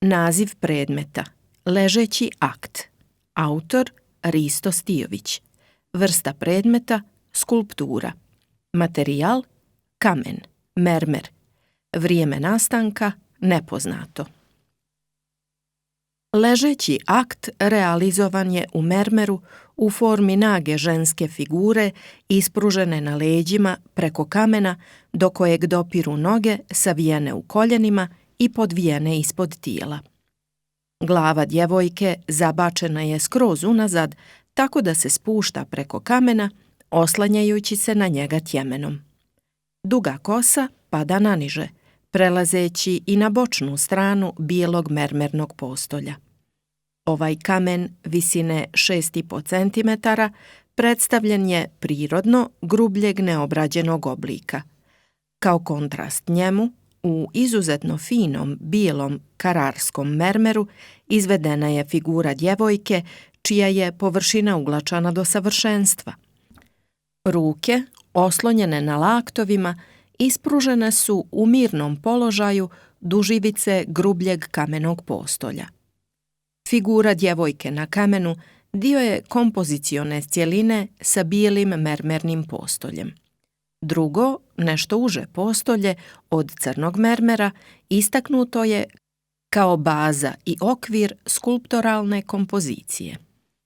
Naziv predmeta: ležeći akt. Autor: Risto Stijović. Vrsta predmeta: skulptura. Materijal: kamen, mermer. Vrijeme nastanka: nepoznato. Ležeći akt realizovan je u mermeru u formi nage ženske figure ispružene na leđima preko kamena do kojeg dopiru noge savijene u koljenima i podvijene ispod tijela. Glava djevojke zabačena je skroz unazad tako da se spušta preko kamena, oslanjajući se na njega tjemenom. Duga kosa pada naniže, prelazeći i na bočnu stranu bijelog mermernog postolja. Ovaj kamen visine 6,5 cm predstavljen je prirodno grubljeg neobrađenog oblika. Kao kontrast njemu, u izuzetno finom bijelom kararskom mermeru izvedena je figura djevojke čija je površina uglačana do savršenstva. Ruke, oslonjene na laktovima, ispružene su u mirnom položaju duž ivice grubljeg kamenog postolja. Figura djevojke na kamenu dio je kompozicione cjeline sa bijelim mermernim postoljem. Drugo, nešto uže postolje od crnog mermera istaknuto je kao baza i okvir skulptoralne kompozicije.